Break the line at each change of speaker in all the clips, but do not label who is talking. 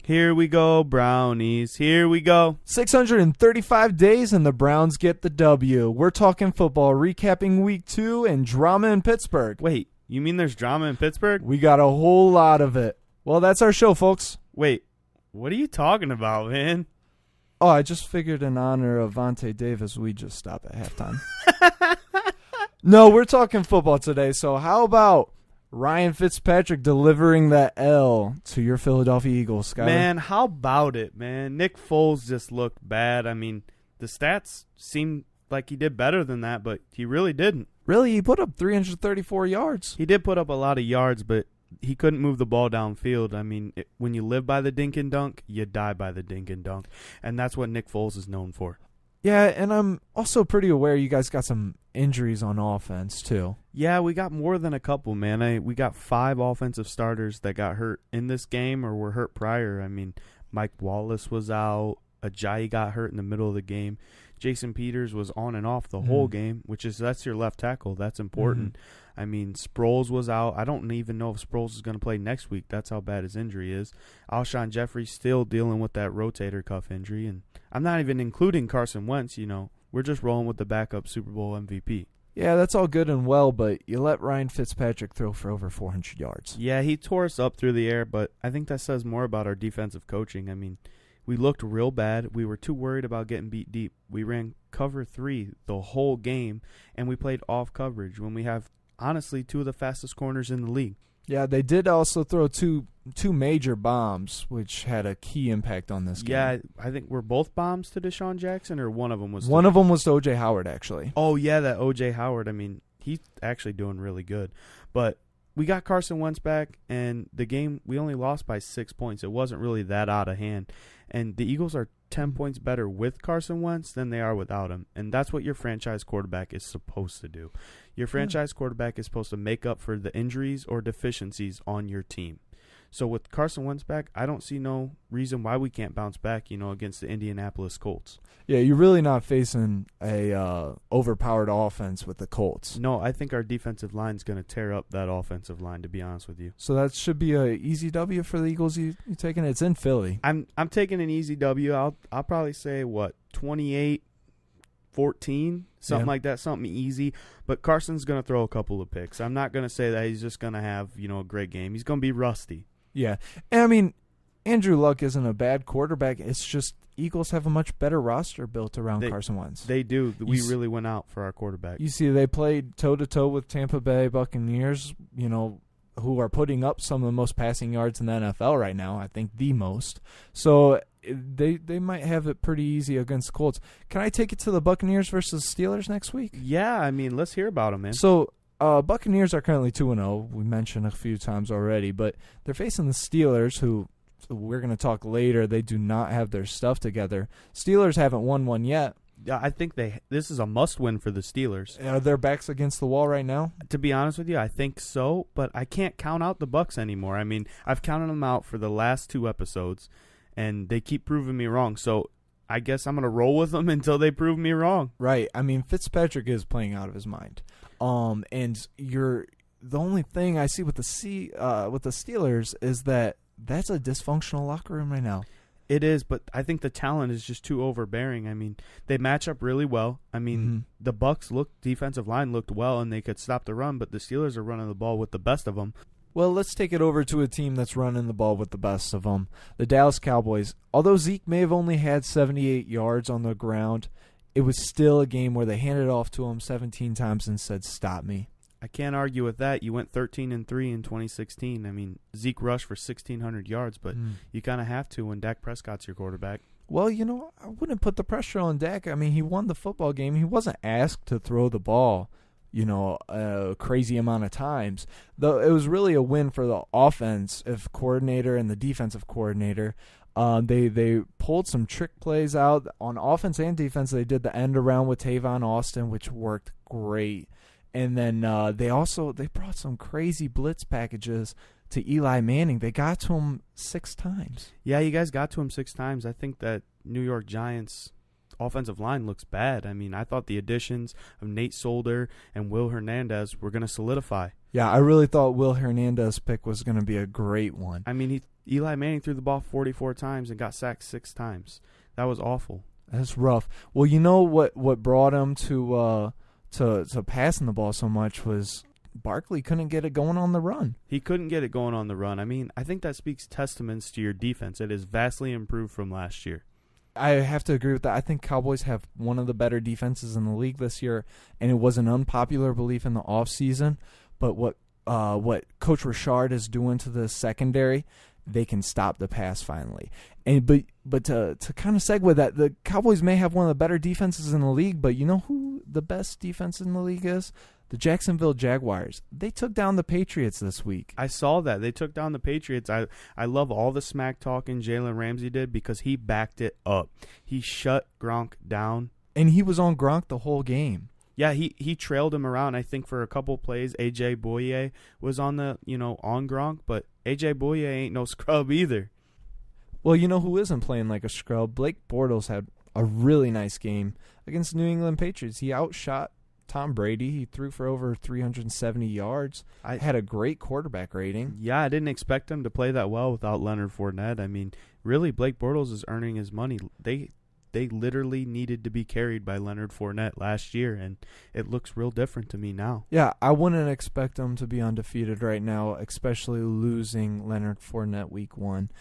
Here we go, Brownies. Here we go.
635 days and the Browns get the W. We're talking football, recapping week 2 and drama in Pittsburgh.
Wait, you mean there's drama in Pittsburgh?
We got a whole lot of it. Well, that's our show, folks.
Wait, what are you talking about, man?
Oh, I just figured in honor of Vontae Davis, we just stop at halftime. No, we're talking football today, so how about Ryan Fitzpatrick delivering that L to your Philadelphia Eagles, Skyler?
Man, how about it, man? Nick Foles just looked bad. I mean, the stats seemed like he did better than that, but he really didn't.
Really? He put up 334 yards.
He did put up a lot of yards, but he couldn't move the ball downfield. I mean, when you live by the dink and dunk, you die by the dink and dunk, and that's what Nick Foles is known for.
Yeah, and I'm also pretty aware you guys got some injuries on offense, too.
Yeah, we got more than a couple, man. We got 5 offensive starters that got hurt in this game or were hurt prior. I mean, Mike Wallace was out. Ajayi got hurt in the middle of the game. Jason Peters was on and off the whole game, that's your left tackle. That's important. I mean, Sproles was out. I don't even know if Sproles is going to play next week. That's how bad his injury is. Alshon Jeffrey's still dealing with that rotator cuff injury. And I'm not even including Carson Wentz. We're just rolling with the backup Super Bowl MVP.
Yeah, that's all good and well, but you let Ryan Fitzpatrick throw for over 400 yards.
Yeah, he tore us up through the air, but I think that says more about our defensive coaching. I mean, we looked real bad. We were too worried about getting beat deep. We ran cover 3 the whole game, and we played off coverage when we have, honestly, 2 of the fastest corners in the league.
Yeah, they did also throw two major bombs, which had a key impact on this game.
Yeah, I think were both bombs to Deshaun Jackson, or one of them was?
One of them was to O.J. Howard, actually.
Oh, yeah, that O.J. Howard. I mean, he's actually doing really good. But we got Carson Wentz back, and the game, we only lost by 6 points. It wasn't really that out of hand. And the Eagles are 10 points better with Carson Wentz than they are without him. And that's what your franchise quarterback is supposed to do. Your franchise quarterback is supposed to make up for the injuries or deficiencies on your team. So with Carson Wentz back, I don't see no reason why we can't bounce back, against the Indianapolis Colts.
Yeah, you're really not facing a overpowered offense with the Colts.
No, I think our defensive line is going to tear up that offensive line, to be honest with you.
So that should be an easy W for the Eagles. You taking it? It's in Philly.
I'm taking an easy W. I'll probably say 28-14, something like that, something easy. But Carson's going to throw a couple of picks. I'm not going to say that he's just going to have a great game. He's going to be rusty.
Yeah, and I mean, Andrew Luck isn't a bad quarterback. It's just Eagles have a much better roster built around Carson Wentz.
They do. We really went out for our quarterback.
You see, they played toe-to-toe with Tampa Bay Buccaneers, who are putting up some of the most passing yards in the NFL right now, I think the most. So they might have it pretty easy against Colts. Can I take it to the Buccaneers versus Steelers next week?
Yeah, I mean, let's hear about them, man.
So Buccaneers are currently 2-0. We mentioned a few times already, but they're facing the Steelers, who we're going to talk later. They do not have their stuff together. Steelers haven't won one yet.
Yeah, I think this is a must-win for the Steelers.
Are their backs against the wall right now?
To be honest with you, I think so, but I can't count out the Bucs anymore. I mean, I've counted them out for the last 2 episodes, and they keep proving me wrong. So I guess I'm going to roll with them until they prove me wrong.
Right. I mean, Fitzpatrick is playing out of his mind. And the only thing I see with the Steelers is that's a dysfunctional locker room right now.
It is, but I think the talent is just too overbearing. I mean, they match up really well. I mean, the Bucs defensive line looked well, and they could stop the run, but the Steelers are running the ball with the best of them.
Well, let's take it over to a team that's running the ball with the best of them, the Dallas Cowboys. Although Zeke may have only had 78 yards on the ground, it was still a game where they handed it off to him 17 times and said, "Stop me."
I can't argue with that. You went 13-3 in 2016. I mean, Zeke rushed for 1,600 yards, but you kind of have to when Dak Prescott's your quarterback.
Well, I wouldn't put the pressure on Dak. I mean, he won the football game. He wasn't asked to throw the ball, a crazy amount of times. Though it was really a win for the offensive coordinator and the defensive coordinator. They pulled some trick plays out on offense and defense. They did the end around with Tavon Austin, which worked great. And then they brought some crazy blitz packages to Eli Manning. They got to him 6 times.
Yeah, you guys got to him 6 times. I think that New York Giants offensive line looks bad. I mean, I thought the additions of Nate Solder and Will Hernandez were going to solidify.
Yeah, I really thought Will Hernandez's pick was going to be a great one.
I mean, Eli Manning threw the ball 44 times and got sacked 6 times. That was awful.
That's rough. Well, you know what brought him to passing the ball so much was Barkley couldn't get it going on the run.
He couldn't get it going on the run. I mean, I think that speaks testaments to your defense. It is vastly improved from last year.
I have to agree with that. I think Cowboys have one of the better defenses in the league this year, and it was an unpopular belief in the offseason. But what Coach Richard is doing to the secondary, they can stop the pass finally. And but to kind of segue that, the Cowboys may have one of the better defenses in the league, but you know who the best defense in the league is? The Jacksonville Jaguars. They took down the Patriots this week.
I saw that. They took down the Patriots. I love all the smack talking Jalen Ramsey did because he backed it up. He shut Gronk down.
And he was on Gronk the whole game.
Yeah, he trailed him around, I think, for a couple plays. A.J. Bouye was on on Gronk, but A.J. Bouye ain't no scrub either.
Well, you know who isn't playing like a scrub? Blake Bortles had a really nice game against New England Patriots. He outshot Tom Brady. He threw for over 370 yards. I had a great quarterback rating.
Yeah, I didn't expect him to play that well without Leonard Fournette. I mean, really, Blake Bortles is earning his money. They literally needed to be carried by Leonard Fournette last year, and it looks real different to me now.
Yeah, I wouldn't expect them to be undefeated right now, especially losing Leonard Fournette week 1.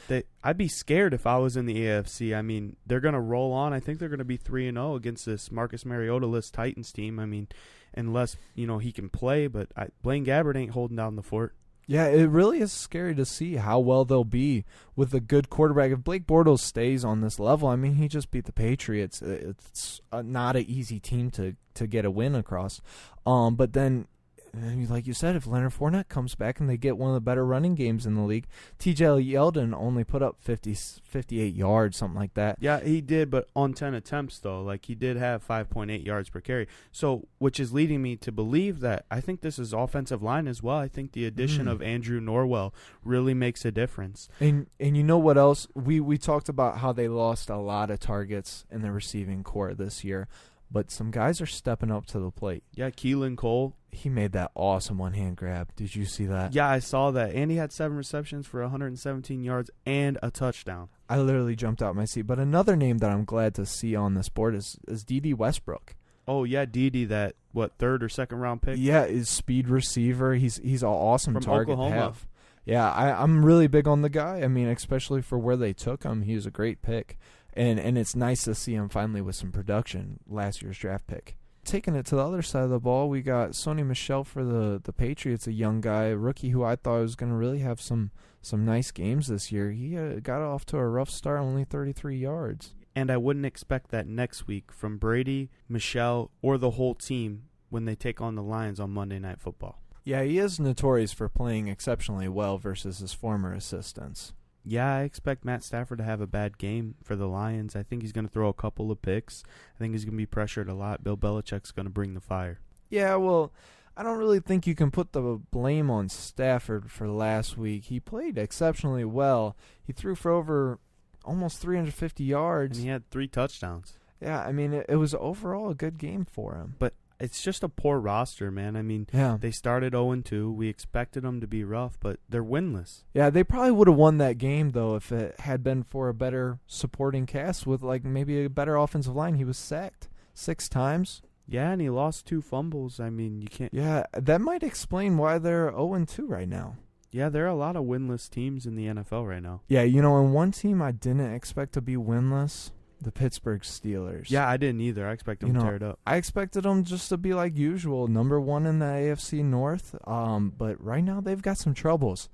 I'd be scared if I was in the AFC. I mean, they're going to roll on. I think they're going to be 3-0 against this Marcus Mariota-less Titans team. I mean, unless, he can play, but Blaine Gabbert ain't holding down the fort.
Yeah, it really is scary to see how well they'll be with a good quarterback. If Blake Bortles stays on this level, I mean, he just beat the Patriots. It's not an easy team to get a win across. But then, like you said, if Leonard Fournette comes back and they get one of the better running games in the league, T.J. Yeldon only put up 58 yards, something like that.
Yeah, he did, but on 10 attempts, though. Like, he did have 5.8 yards per carry. So, which is leading me to believe that I think this is offensive line as well. I think the addition of Andrew Norwell really makes a difference.
And you know what else? We talked about how they lost a lot of targets in the receiving corps this year. But some guys are stepping up to the plate.
Yeah, Keelan Cole.
He made that awesome one-hand grab. Did you see that?
Yeah, I saw that. And he had 7 receptions for 117 yards and a touchdown.
I literally jumped out my seat. But another name that I'm glad to see on this board is D.D. Westbrook.
Oh, yeah, D.D., that, third or second round pick?
Yeah, his speed receiver. He's an awesome
from
target
Oklahoma.
Have. Yeah, I'm really big on the guy. I mean, especially for where they took him. He was a great pick. And it's nice to see him finally with some production, last year's draft pick. Taking it to the other side of the ball, we got Sony Michel for the Patriots, a young guy, a rookie who I thought was going to really have some nice games this year. He got off to a rough start, only 33 yards.
And I wouldn't expect that next week from Brady, Michel, or the whole team when they take on the Lions on Monday Night Football.
Yeah, he is notorious for playing exceptionally well versus his former assistants.
Yeah, I expect Matt Stafford to have a bad game for the Lions. I think he's going to throw a couple of picks. I think he's going to be pressured a lot. Bill Belichick's going to bring the fire.
Yeah, well, I don't really think you can put the blame on Stafford for last week. He played exceptionally well. He threw for over almost 350 yards.
And he had 3 touchdowns.
Yeah, I mean, it was overall a good game for him.
But it's just a poor roster, man. I mean, They started 0-2. We expected them to be rough, but they're winless.
Yeah, they probably would have won that game, though, if it had been for a better supporting cast with, maybe a better offensive line. He was sacked 6 times.
Yeah, and he lost 2 fumbles. I mean, you can't...
Yeah, that might explain why they're 0-2 right now.
Yeah, there are a lot of winless teams in the NFL right now.
Yeah, and one team I didn't expect to be winless... The Pittsburgh Steelers.
Yeah, I didn't either. I expected them to tear it up.
I expected them just to be like usual, number 1 in the AFC North. But right now they've got some troubles.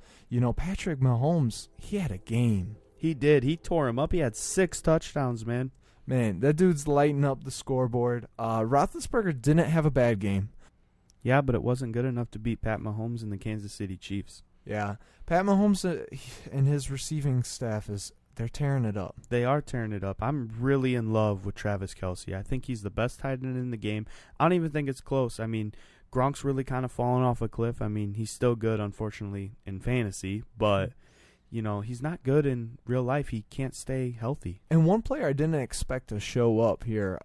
Patrick Mahomes, he had a game.
He did. He tore him up. He had 6 touchdowns, man.
Man, that dude's lighting up the scoreboard. Roethlisberger didn't have a bad game.
Yeah, but it wasn't good enough to beat Pat Mahomes and the Kansas City Chiefs.
Yeah, Pat Mahomes and his receiving staff they're tearing it up.
They are tearing it up. I'm really in love with Travis Kelce. I think he's the best tight end in the game. I don't even think it's close. I mean, Gronk's really kind of fallen off a cliff. I mean, he's still good, unfortunately, in fantasy, but he's not good in real life. He can't stay healthy.
And one player I didn't expect to show up here,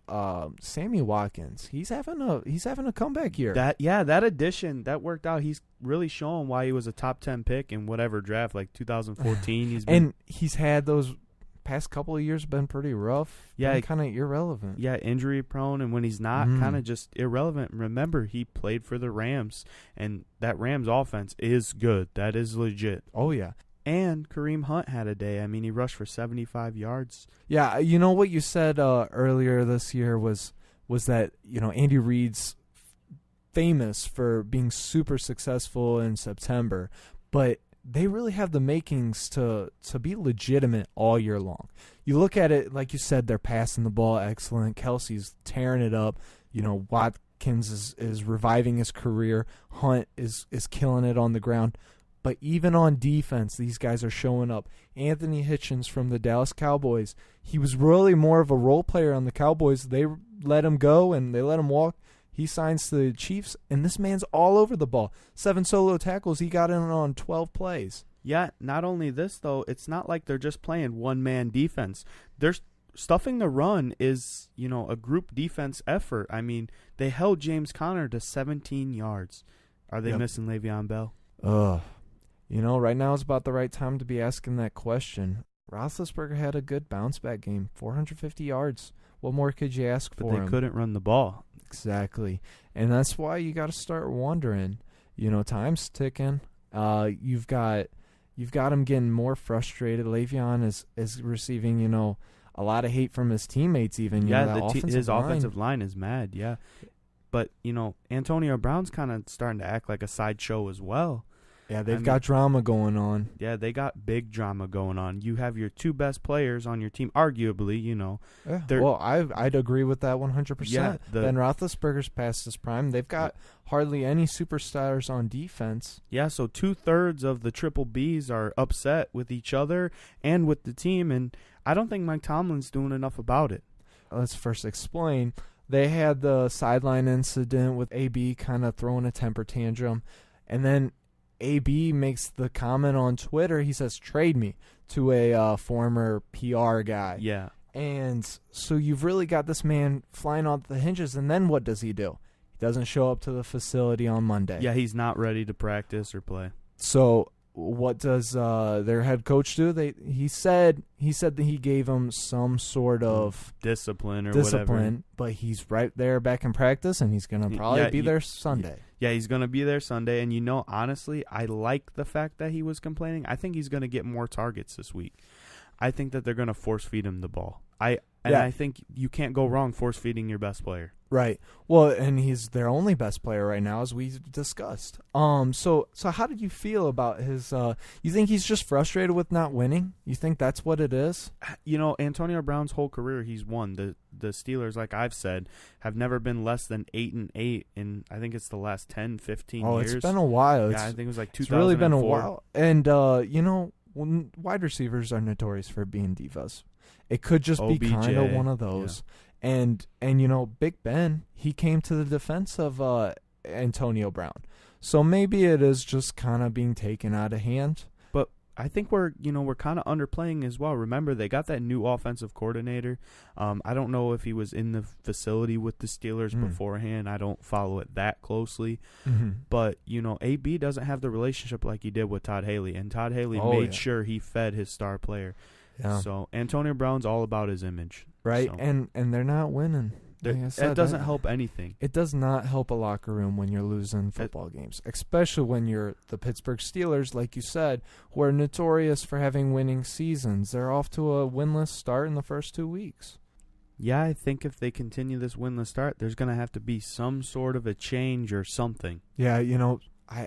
Sammy Watkins. He's having a comeback year.
That addition that worked out. He's really showing why he was a top 10 pick in whatever draft, like 2014.
He's had those past couple of years been pretty rough.
Yeah,
kind of irrelevant.
Yeah, injury prone, and when he's not, kind of just irrelevant. Remember, he played for the Rams, and that Rams offense is good. That is legit.
Oh yeah.
And Kareem Hunt had a day. I mean, he rushed for 75 yards.
Yeah, you know what you said earlier this year was that, Andy Reid's famous for being super successful in September, but they really have the makings to be legitimate all year long. You look at it, like you said, they're passing the ball excellent. Kelsey's tearing it up. Watkins is reviving his career. Hunt is killing it on the ground. But even on defense, these guys are showing up. Anthony Hitchens from the Dallas Cowboys, he was really more of a role player on the Cowboys. They let him go and they let him walk. He signs to the Chiefs, and this man's all over the ball. 7 solo tackles. He got in on 12 plays.
Yeah, not only this, though, it's not like they're just playing one-man defense. They're stuffing the run is, a group defense effort. I mean, they held James Conner to 17 yards. Are they missing Le'Veon Bell?
Right now is about the right time to be asking that question. Roethlisberger had a good bounce-back game, 450 yards. What more could you ask for him?
But they couldn't run the ball.
Exactly. And that's why you got to start wondering. Time's ticking. You've got him getting more frustrated. Le'Veon is receiving, a lot of hate from his teammates even.
His offensive line is mad, yeah. But, Antonio Brown's kind of starting to act like a sideshow as well.
Yeah, they've got drama going on.
Yeah, they got big drama going on. You have your 2 best players on your team, arguably,
Yeah, well, I'd agree with that 100%.
Yeah,
Ben Roethlisberger's past his prime. They've got hardly any superstars on defense.
Yeah, so 2/3 of the Triple Bs are upset with each other and with the team, and I don't think Mike Tomlin's doing enough about it.
Let's first explain. They had the sideline incident with AB kind of throwing a temper tantrum, and then AB makes the comment on Twitter. He says, "Trade me," to a former PR guy.
Yeah.
And so you've really got this man flying off the hinges, and then what does he do? He doesn't show up to the facility on Monday.
Yeah, he's not ready to practice or play.
So what does their head coach do? He said that he gave him some sort of
discipline, whatever.
But he's right there back in practice, and he's going to probably be there Sunday.
Yeah, he's going to be there Sunday. And, honestly, I like the fact that he was complaining. I think he's going to get more targets this week. I think that they're going to force-feed him the ball. I think you can't go wrong force-feeding your best player.
Right. Well, and he's their only best player right now, as we discussed. So how did you feel about his you think he's just frustrated with not winning? You think that's what it is?
Antonio Brown's whole career, he's won. The Steelers, like I've said, have never been less than 8-8 in, I think it's the last 10, 15 years.
Oh, it's been a while.
Yeah, I think it was like 2004.
It's really been a while. And, when wide receivers are notorious for being divas. It could just
OBJ,
be kind of one of those. Yeah. And Big Ben, he came to the defense of Antonio Brown. So maybe it is just kind of being taken out of hand.
But I think we're kind of underplaying as well. Remember, they got that new offensive coordinator. I don't know if he was in the facility with the Steelers beforehand. I don't follow it that closely. Mm-hmm. But, AB doesn't have the relationship like he did with Todd Haley. And Todd Haley made sure he fed his star player. Yeah. So Antonio Brown's all about his image.
Right,
so.
and they're not winning.
It doesn't help anything.
It does not help a locker room when you're losing football games, especially when you're the Pittsburgh Steelers, like you said, who are notorious for having winning seasons. They're off to a winless start in the first 2 weeks.
Yeah, I think if they continue this winless start, there's going to have to be some sort of a change or something.
Yeah,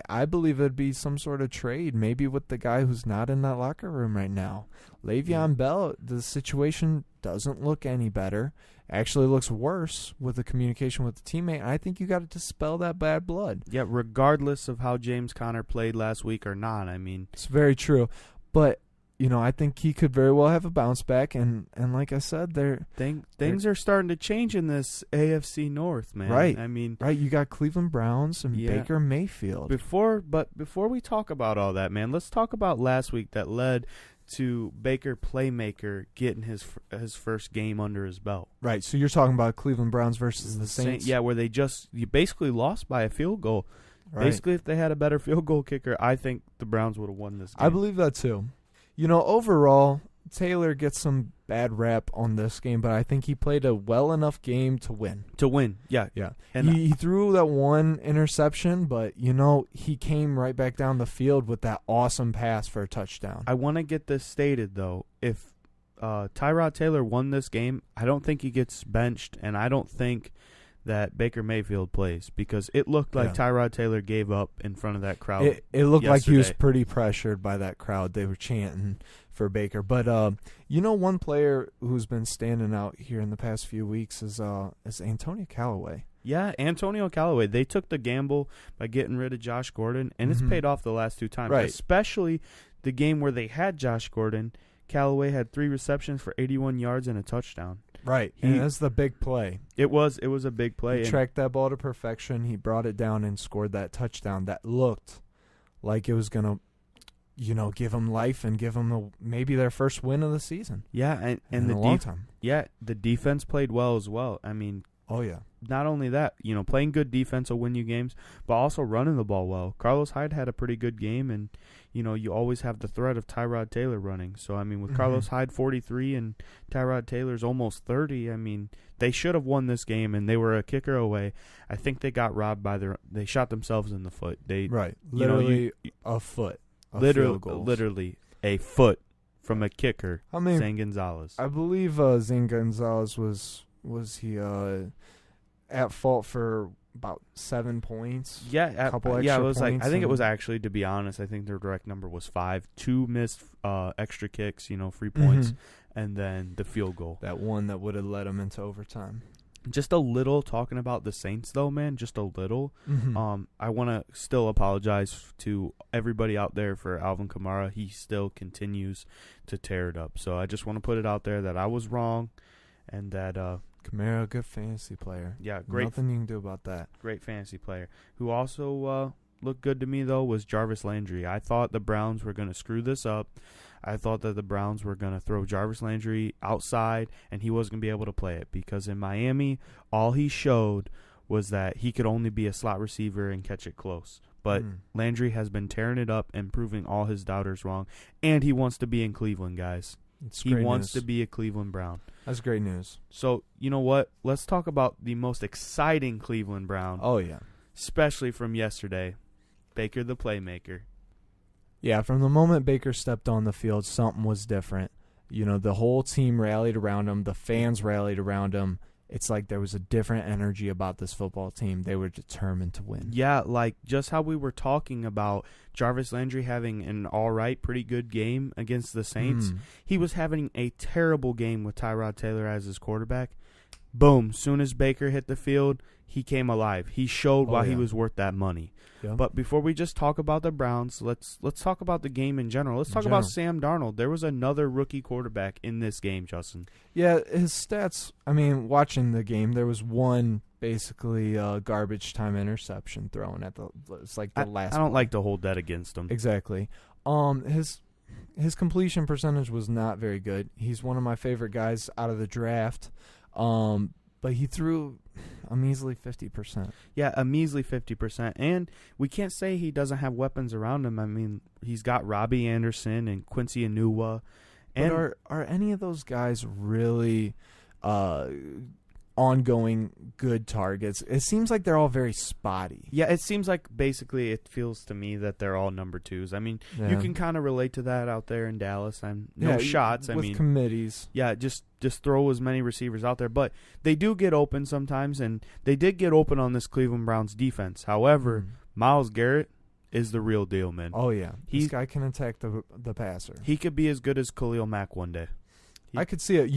I believe it'd be some sort of trade, maybe with the guy who's not in that locker room right now. Le'Veon Bell, the situation doesn't look any better. Actually looks worse with the communication with the teammate. I think you got to dispel that bad blood.
Yeah, regardless of how James Conner played last week or not. I mean,
it's very true. But I think he could very well have a bounce back. And like I said,
things are starting to change in this AFC North, man.
Right.
I mean,
right. You got Cleveland Browns and Baker Mayfield.
Before we talk about all that, man, let's talk about last week that led to Baker Playmaker getting his first game under his belt.
Right. So you're talking about Cleveland Browns versus the Saints?
Yeah, where you basically lost by a field goal.
Right.
Basically, if they had a better field goal kicker, I think the Browns would have won this game.
I believe that too. Overall, Taylor gets some bad rap on this game, but I think he played a well enough game to win.
Yeah.
And he threw that one interception, but, he came right back down the field with that awesome pass for a touchdown.
I want to get this stated, though. If Tyrod Taylor won this game, I don't think he gets benched, and I don't think that Baker Mayfield plays, because it looked like Tyrod Taylor gave up in front of that crowd.
It looked like he was pretty pressured by that crowd. They were chanting for Baker. But one player who's been standing out here in the past few weeks is Antonio Callaway.
Yeah, Antonio Callaway. They took the gamble by getting rid of Josh Gordon, and it's paid off the last 2 times.
Right.
Especially the game where they had Josh Gordon. Callaway had 3 receptions for 81 yards and a touchdown.
Right, and that's the big play.
It was a big play.
He tracked that ball to perfection. He brought it down and scored that touchdown that looked like it was going to, give them life and give them maybe their first win of the season.
Yeah, and
in a long time.
Yeah, the defense played well as well. I mean,
oh yeah.
Not only that, playing good defense will win you games, but also running the ball well. Carlos Hyde had a pretty good game, and you always have the threat of Tyrod Taylor running. So I mean, with Carlos Hyde 43 and Tyrod Taylor's almost 30, I mean, they should have won this game, and they were a kicker away. I think they got robbed they shot themselves in the foot.
Literally a foot.
Literally a foot from a kicker. Zane Gonzalez.
I believe Zane Gonzalez was he at fault for about 7 points.
Yeah,
a couple extra
it was
points.
I think it was actually, to be honest, I think their direct number was 5. 2 missed extra kicks, free points, and then the field goal.
That one that would have led them into overtime.
Just a little talking about the Saints, though, man. Just a little. I want to still apologize to everybody out there for Alvin Kamara. He still continues to tear it up. So I just want to put it out there that I was wrong, and that
Kamara, good fantasy player.
Yeah, great.
Nothing you can do about that.
Great fantasy player. Who also looked good to me, though, was Jarvis Landry. I thought the Browns were going to screw this up. I thought that the Browns were going to throw Jarvis Landry outside, and he wasn't going to be able to play it, because in Miami, all he showed was that he could only be a slot receiver and catch it close. But Landry has been tearing it up and proving all his doubters wrong, and he wants to be in Cleveland, guys. He wants to be a Cleveland Brown.
That's great news.
So, you know what? Let's talk about the most exciting Cleveland Brown.
Oh, yeah.
Especially from yesterday. Baker the Playmaker.
Yeah, from the moment Baker stepped on the field, something was different. The whole team rallied around him. The fans rallied around him. It's like there was a different energy about this football team. They were determined to win.
Yeah, like just how we were talking about Jarvis Landry having an pretty good game against the Saints. He was having a terrible game with Tyrod Taylor as his quarterback. Boom, soon as Baker hit the field, he came alive. He showed why he was worth that money. Yeah. But before we just talk about the Browns, let's talk about the game in general. Let's talk about Sam Darnold. There was another rookie quarterback in this game, Justin.
Yeah, his stats, watching the game, there was one basically garbage time interception thrown at the last
I don't like to hold that against him.
Exactly. His completion percentage was not very good. He's one of my favorite guys out of the draft. But he threw a measly 50%.
Yeah, a measly 50%. And we can't say he doesn't have weapons around him. He's got Robbie Anderson and Quincy Enunwa.
But are any of those guys really ongoing good targets? It seems like they're all very spotty.
Yeah, it seems like basically it feels to me that they're all number 2s. You can kind of relate to that out there in Dallas. Shots.
With committees.
Yeah, just throw as many receivers out there. But they do get open sometimes, and they did get open on this Cleveland Browns defense. However, Myles Garrett is the real deal, man.
Oh, yeah. This guy can attack the passer.
He could be as good as Khalil Mack one day.
I could see it.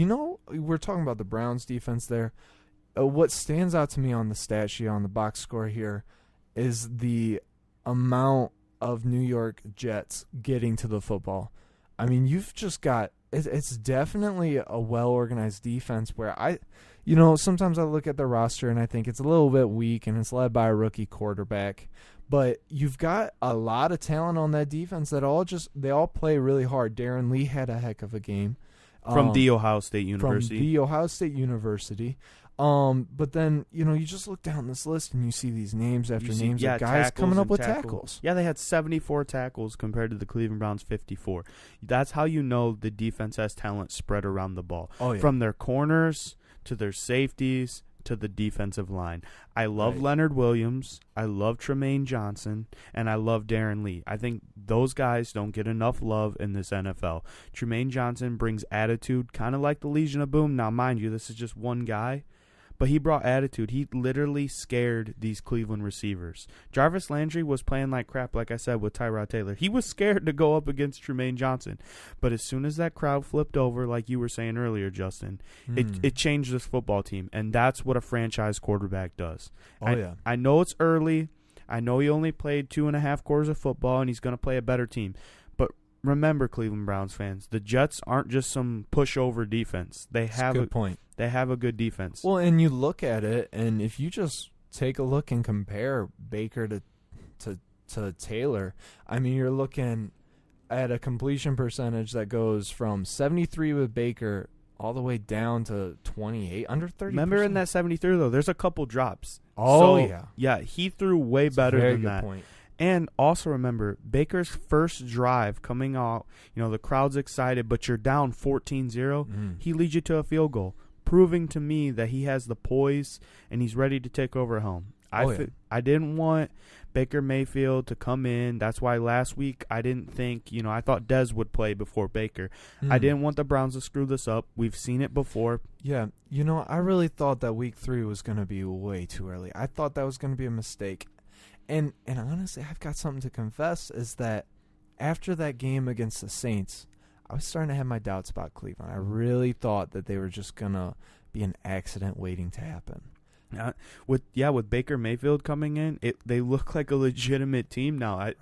We're talking about the Browns defense there. What stands out to me on the stat sheet, on the box score here, is the amount of New York Jets getting to the football. I mean, you've just got it's definitely a well-organized defense where sometimes I look at the roster and I think it's a little bit weak and it's led by a rookie quarterback. But you've got a lot of talent on that defense that they all play really hard. Darren Lee had a heck of a game.
From the Ohio State University.
From the Ohio State University. But then, you just look down this list and you see these names after names of guys coming up with tackles.
Yeah, they had 74 tackles compared to the Cleveland Browns' 54. That's how you know the defense has talent spread around the ball.
Oh, yeah.
From their corners to their safeties to the defensive line. I love Leonard Williams. I love Tremaine Johnson. And I love Darren Lee. I think those guys don't get enough love in this NFL. Tremaine Johnson brings attitude, kind of like the Legion of Boom. Now, mind you, this is just one guy. But he brought attitude. He literally scared these Cleveland receivers. Jarvis Landry was playing like crap, like I said, with Tyrod Taylor. He was scared to go up against Tremaine Johnson. But as soon as that crowd flipped over, like you were saying earlier, Justin, it changed this football team. And that's what a franchise quarterback does. I know it's early. I know he only played 2.5 quarters of football, and he's going to play a better team. But remember, Cleveland Browns fans, the Jets aren't just some pushover defense. That's a good point. They have a good defense.
Well, and you look at it, and if you just take a look and compare Baker to Taylor, I mean, you're looking at a completion percentage that goes from 73 with Baker all the way down to 28, under 30%.
Remember in that 73, though, there's a couple drops.
Oh, yeah.
Yeah, he threw way better than that. Point. And also remember, Baker's first drive coming out, the crowd's excited, but you're down 14-0. He leads you to a field goal, proving to me that he has the poise and he's ready to take over home. I didn't want Baker Mayfield to come in. That's why last week I didn't think, I thought Dez would play before Baker. I didn't want the Browns to screw this up. We've seen it before.
Yeah, I really thought that week 3 was going to be way too early. I thought that was going to be a mistake. And honestly, I've got something to confess, is that after that game against the Saints, I was starting to have my doubts about Cleveland. I really thought that they were just going to be an accident waiting to happen.
With Baker Mayfield coming in, they look like a legitimate team now.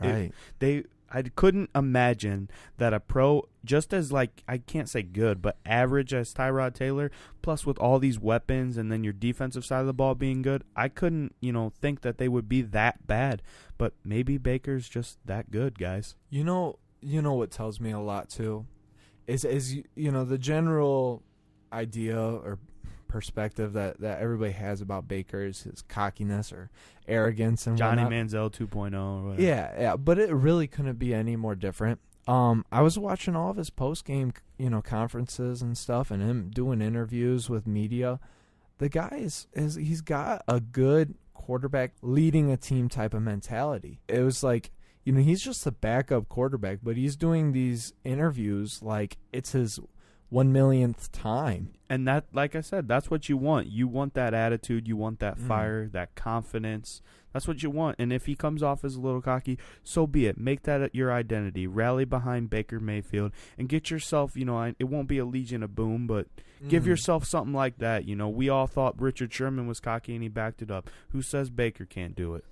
I couldn't imagine that a pro, just as I can't say good, but average as Tyrod Taylor, plus with all these weapons and then your defensive side of the ball being good, I couldn't, think that they would be that bad. But maybe Baker's just that good, guys.
You know what tells me a lot too, is the general idea or perspective that everybody has about Baker is his cockiness or arrogance and
Johnny
whatnot.
Manziel 2.0 or whatever.
Yeah, but it really couldn't be any more different. I was watching all of his post-game, conferences and stuff, and him doing interviews with media. The guy he's got a good quarterback leading a team type of mentality. It was like, he's just a backup quarterback, but he's doing these interviews like it's his 1,000,000th time.
And that, like I said, that's what you want. You want that attitude. You want that fire, that confidence. That's what you want. And if he comes off as a little cocky, so be it. Make that your identity. Rally behind Baker Mayfield and get yourself, it won't be a Legion of Boom, but give yourself something like that. We all thought Richard Sherman was cocky and he backed it up. Who says Baker can't do it?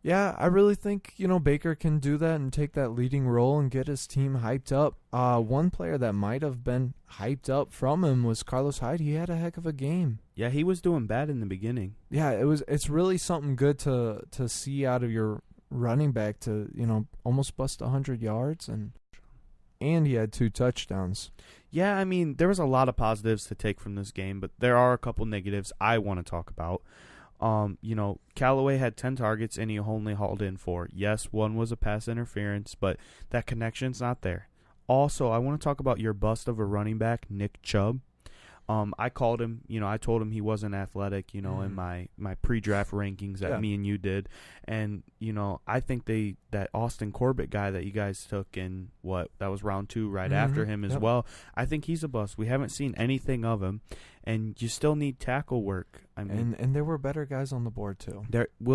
Yeah, I really think, Baker can do that and take that leading role and get his team hyped up. One player that might have been hyped up from him was Carlos Hyde. He had a heck of a game.
Yeah, he was doing bad in the beginning.
Yeah, it's really something good to see out of your running back to, almost bust 100 yards and he had 2 touchdowns.
Yeah, I mean, there was a lot of positives to take from this game, but there are a couple negatives I want to talk about. Callaway had 10 targets and he only hauled in 4. Yes, one was a pass interference, but that connection's not there. Also, I want to talk about your bust of a running back, Nick Chubb. I called him, I told him he wasn't athletic, in my pre-draft rankings that me and you did. And, I think that Austin Corbett guy that you guys took in, that was round 2 right after him as well. I think he's a bust. We haven't seen anything of him. And you still need tackle work. I mean,
and there were better guys on the board too.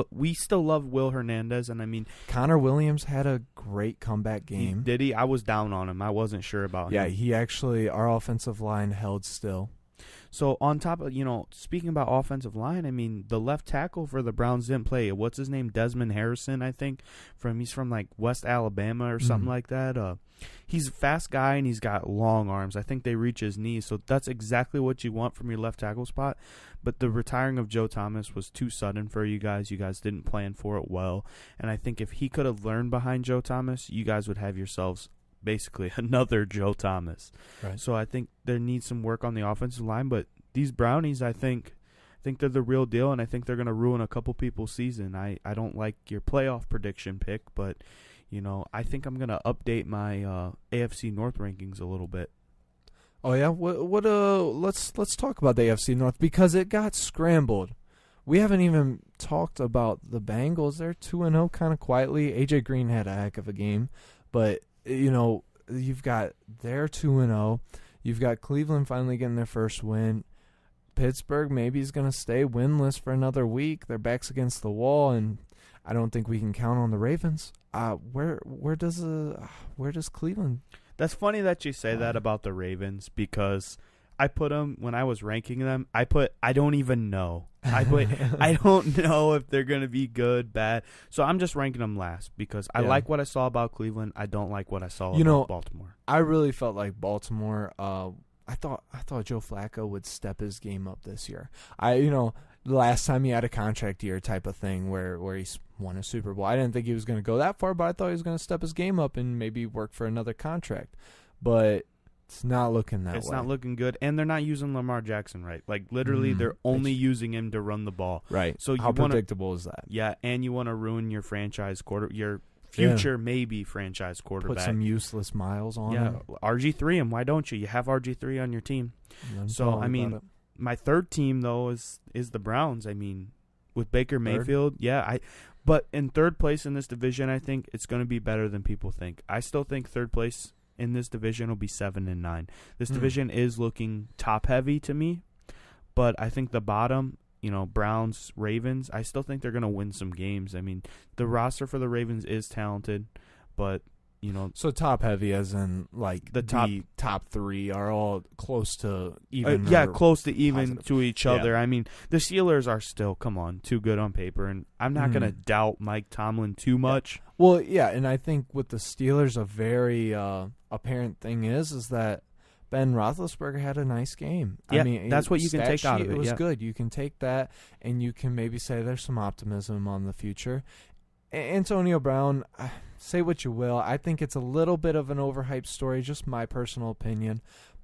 We still love Will Hernandez, and I mean,
Connor Williams had a great comeback game.
Did he? I was down on him. I wasn't sure about him.
Yeah, he actually, our offensive line held still.
So on top of, speaking about offensive line, I mean, the left tackle for the Browns didn't play. What's his name? Desmond Harrison, I think. He's from like West Alabama or something like that. He's a fast guy and he's got long arms. I think they reach his knees. So that's exactly what you want from your left tackle spot. But the retiring of Joe Thomas was too sudden for you guys. You guys didn't plan for it well. And I think if he could have learned behind Joe Thomas, you guys would have yourselves basically another Joe Thomas.
Right.
So I think there needs some work on the offensive line. But these Brownies, I think they're the real deal, and I think they're going to ruin a couple people's season. I don't like your playoff prediction pick, but I think I'm going to update my AFC North rankings a little bit.
Oh yeah, let's talk about the AFC North because it got scrambled. We haven't even talked about the Bengals. They're 2-0 kind of quietly. AJ Green had a heck of a game, but you've got they're 2-0. You've got Cleveland finally getting their first win. Pittsburgh maybe is going to stay winless for another week. Their back's against the wall, and I don't think we can count on the Ravens. Where does Cleveland?
That's funny that you say that about the Ravens because I put them when I was ranking them. I don't even know. I don't know if they're going to be good, bad. So I'm just ranking them last because I like what I saw about Cleveland. I don't like what I saw about Baltimore.
I really felt like Baltimore. I thought Joe Flacco would step his game up this year. The last time he had a contract year type of thing where he's won a Super Bowl. I didn't think he was going to go that far, but I thought he was going to step his game up and maybe work for another contract. But it's not looking that way.
It's not looking good, and they're not using Lamar Jackson right. Like, literally, they're only using him to run the ball.
Right.
So
how predictable is that?
Yeah, and you want to ruin your your future maybe franchise quarterback.
Put some useless miles on him.
RG3 him. Why don't you? You have RG3 on your team. So, I mean, my third team, though, is the Browns. I mean, with Baker Mayfield, but in third place in this division, I think it's going to be better than people think. I still think third place in this division will be 7-9. This division is looking top heavy to me, but I think the bottom, Browns, Ravens, I still think they're going to win some games. I mean, the roster for the Ravens is talented, but
so top heavy as in like the top three are all close to even.
Close to even
positive.
To each other. I mean, the Steelers are still, too good on paper, and I'm not going to doubt Mike Tomlin too much.
Well, and I think with the Steelers, a very apparent thing is that Ben Roethlisberger had a nice game.
Yeah,
I mean,
that's what you can take out of it.
It was good. You can take that, and you can maybe say there's some optimism on the future. Antonio Brown, say what you will. I think it's a little bit of an overhyped story, just my personal opinion.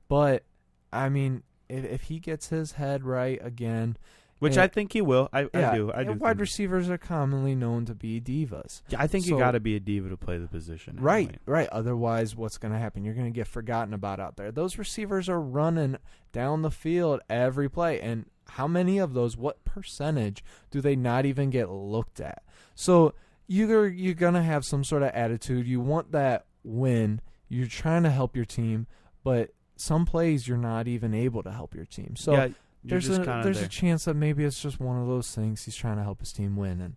But, I mean, if he gets his head right again.
Which I think he will. I do.
Wide receivers are commonly known to be divas.
Yeah, I think you got to be a diva to play the position.
Right. Otherwise, what's going to happen? You're going to get forgotten about out there. Those receivers are running down the field every play. And how many of those, what percentage do they not even get looked at? So you're going to have some sort of attitude. You want that win. You're trying to help your team. But some plays you're not even able to help your team. So
yeah,
there's a chance that maybe it's just one of those things. He's trying to help his team win,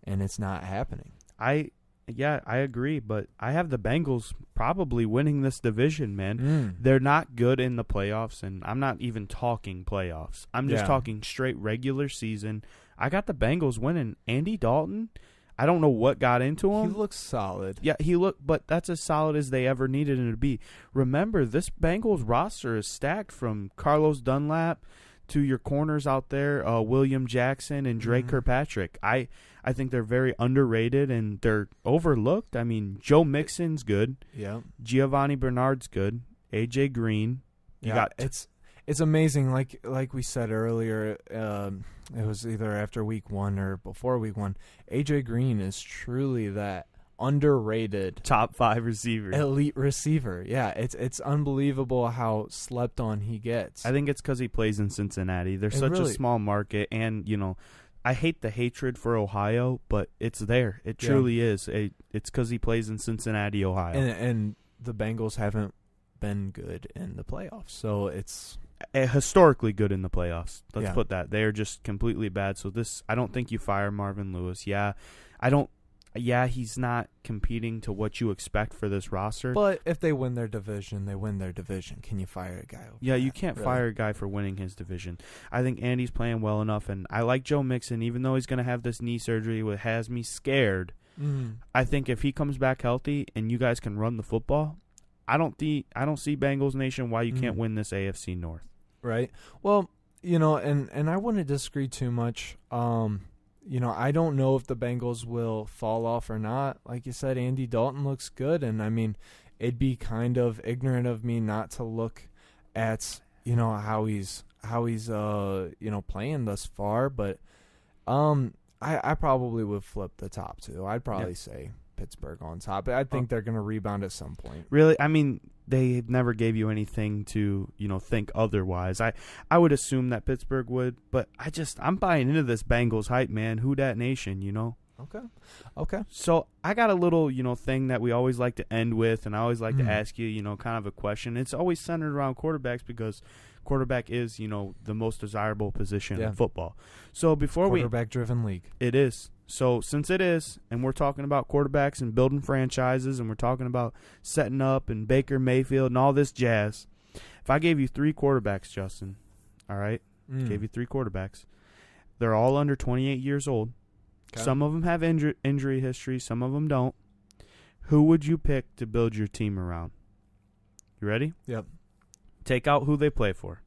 and it's not happening.
I agree, but I have the Bengals probably winning this division, man. They're not good in the playoffs, and I'm not even talking playoffs. I'm just talking straight regular season. I got the Bengals winning. Andy Dalton, I don't know what got into him.
He looks solid.
Yeah, but that's as solid as they ever needed him to be. Remember, this Bengals roster is stacked from Carlos Dunlap to your corners out there, William Jackson and Drake Kirkpatrick. I think they're very underrated and they're overlooked. I mean, Joe Mixon's good.
Yeah.
Giovanni Bernard's good. AJ Green.
It's amazing. Like we said earlier, it was either after week 1 or before week 1. AJ Green is truly that underrated
top 5 receiver,
elite receiver. Yeah, it's unbelievable how slept on he gets.
I think it's because he plays in Cincinnati. They're such a small market, and I hate the hatred for Ohio, but it's there. It truly is. It's because he plays in Cincinnati, Ohio,
and the Bengals haven't been good in the playoffs, so it's
historically good in the playoffs. Let's put that. They're just completely bad. So I don't think you fire Marvin Lewis. Yeah, Yeah, he's not competing to what you expect for this roster.
But if they win their division, they win their division. Can you fire a guy over
Yeah,
that?
you can't
Really?
fire a guy for winning his division. I think Andy's playing well enough, and I like Joe Mixon, even though he's going to have this knee surgery, which has me scared. I think if he comes back healthy and you guys can run the football, I don't see Bengals Nation why you can't win this AFC North.
Right. Well, and I wouldn't disagree too much. I don't know if the Bengals will fall off or not. Like you said, Andy Dalton looks good, and I mean, it'd be kind of ignorant of me not to look at how he's playing thus far. But I probably would flip the top two. I'd probably say Pittsburgh on top. I think they're going to rebound at some point.
Really? I mean, they never gave you anything to, think otherwise. I would assume that Pittsburgh would, but I'm buying into this Bengals hype, man. Who dat nation,
Okay.
So I got a little, thing that we always like to end with, and I always like to ask you, kind of a question. It's always centered around quarterbacks because quarterback is, the most desirable position in football. So before
quarterback-driven league.
It is. So since it is, and we're talking about quarterbacks and building franchises, and we're talking about setting up and Baker Mayfield and all this jazz, if I gave you 3 quarterbacks, Justin, all right, gave you 3 quarterbacks, they're all under 28 years old. Okay. Some of them have injury history. Some of them don't. Who would you pick to build your team around? You ready?
Yep.
Take out who they play for.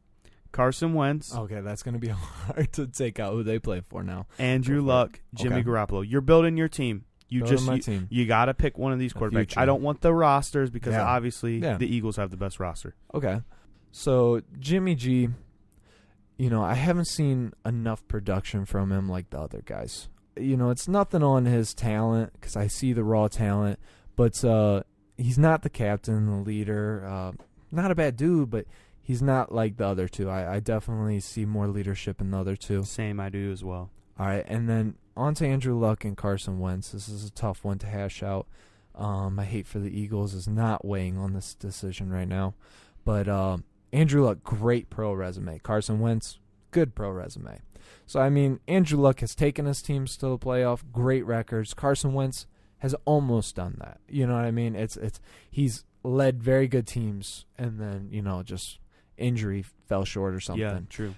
Carson Wentz.
Okay, that's going to be hard to take out who they play for now.
Andrew Luck, Jimmy Garoppolo. You're building your team. You got to pick one of these quarterbacks. I don't want the rosters because obviously the Eagles have the best roster.
Okay. So Jimmy G, I haven't seen enough production from him like the other guys. It's nothing on his talent because I see the raw talent, but he's not the captain, the leader. Not a bad dude, but he's not like the other two. I definitely see more leadership in the other two.
Same, I do as well.
All right, and then on to Andrew Luck and Carson Wentz. This is a tough one to hash out. My hate for the Eagles is not weighing on this decision right now. But Andrew Luck, great pro resume. Carson Wentz, good pro resume. So, I mean, Andrew Luck has taken his teams to the playoff, great records. Carson Wentz has almost done that. You know what I mean? He's led very good teams, and then, just injury fell short or something.
Yeah, true.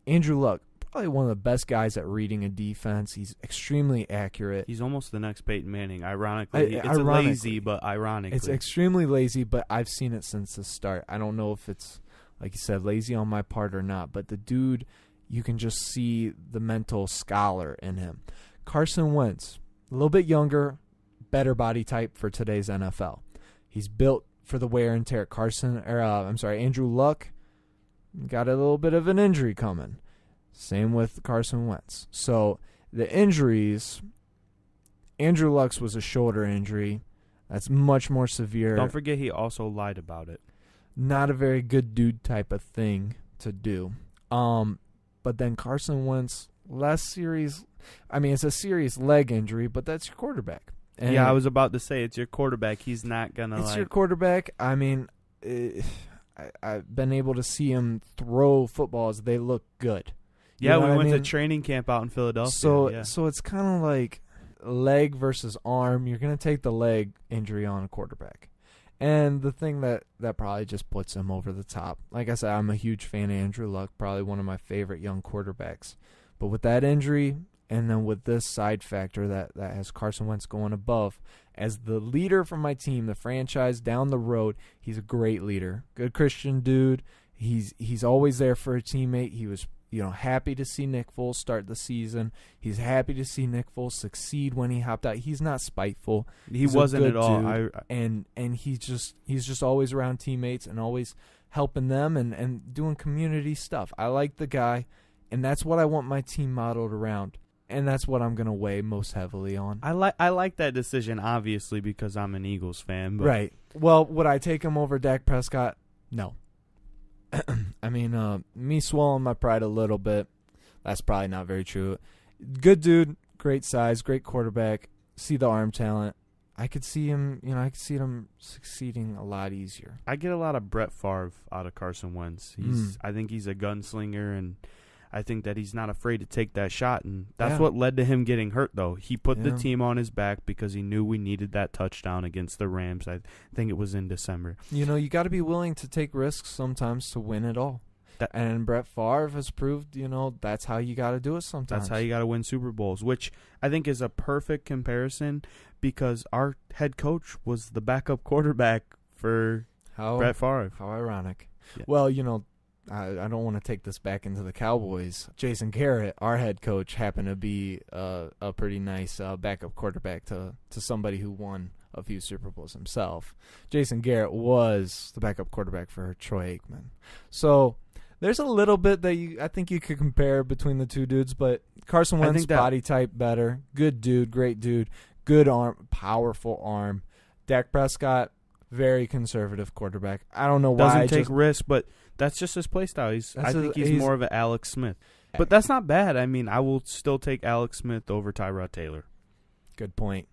Andrew Luck, probably one of the best guys at reading a defense. He's extremely accurate.
He's almost the next Peyton Manning, ironically. It's lazy, but ironically.
It's extremely lazy, but I've seen it since the start. I don't know if it's, like you said, lazy on my part or not, but the dude, you can just see the mental scholar in him. Carson Wentz, a little bit younger, better body type for today's NFL. He's built for the wear and tear. Andrew Luck got a little bit of an injury coming. Same with Carson Wentz. So the injuries, Andrew Luck's was a shoulder injury. That's much more severe.
Don't forget he also lied about it.
Not a very good dude type of thing to do. But then Carson Wentz, less serious. I mean, it's a serious leg injury, but that's your quarterback. And
I was about to say, it's your quarterback. He's not going to
It's your quarterback. I mean, I've been able to see him throw footballs. They look good.
Yeah, we went to training camp out in Philadelphia.
So it's kind of like leg versus arm. You're going to take the leg injury on a quarterback. And the thing that probably just puts him over the top. Like I said, I'm a huge fan of Andrew Luck, probably one of my favorite young quarterbacks. But with that injury, and then with this side factor that has Carson Wentz going above, as the leader for my team, the franchise down the road, he's a great leader. Good Christian dude. He's always there for a teammate. He was happy to see Nick Foles start the season. He's happy to see Nick Foles succeed when he hopped out. He's not spiteful.
He wasn't at all.
And he's just always around teammates and always helping them and doing community stuff. I like the guy, and that's what I want my team modeled around. And that's what I'm going to weigh most heavily on.
I like that decision, obviously, because I'm an Eagles fan. But
right. Well, would I take him over Dak Prescott? No. I mean, me swallowing my pride a little bit, that's probably not very true. Good dude, great size, great quarterback, see the arm talent. I could see him, succeeding a lot easier.
I get a lot of Brett Favre out of Carson Wentz. I think he's a gunslinger, and I think that he's not afraid to take that shot, and that's what led to him getting hurt, though. He put the team on his back because he knew we needed that touchdown against the Rams. I think it was in December.
You know, you got to be willing to take risks sometimes to win it all. And Brett Favre has proved, you know, that's how you got to do it sometimes.
That's how you got to win Super Bowls, which I think is a perfect comparison because our head coach was the backup quarterback for Brett Favre.
How ironic.
Yeah.
Well, you know, I don't want to take this back into the Cowboys. Jason Garrett, our head coach, happened to be a pretty nice backup quarterback to somebody who won a few Super Bowls himself. Jason Garrett was the backup quarterback for Troy Aikman. So there's a little bit that I think you could compare between the two dudes, but Carson Wentz, body type better. Good dude, great dude, good arm, powerful arm. Dak Prescott, very conservative quarterback. I don't know why.
Doesn't take risks, but that's just his play style. I think he's more of an Alex Smith. But that's not bad. I mean, I will still take Alex Smith over Tyrod Taylor.
Good point.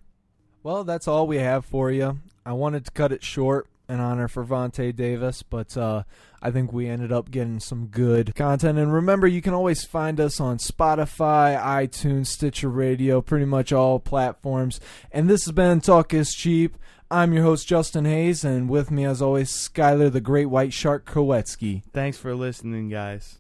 Well, that's all we have for you. I wanted to cut it short in honor for Vontae Davis, but I think we ended up getting some good content. And remember, you can always find us on Spotify, iTunes, Stitcher Radio, pretty much all platforms. And this has been Talk is Cheap. I'm your host, Justin Hayes, and with me, as always, Skylar the Great White Shark Kowetsky.
Thanks for listening, guys.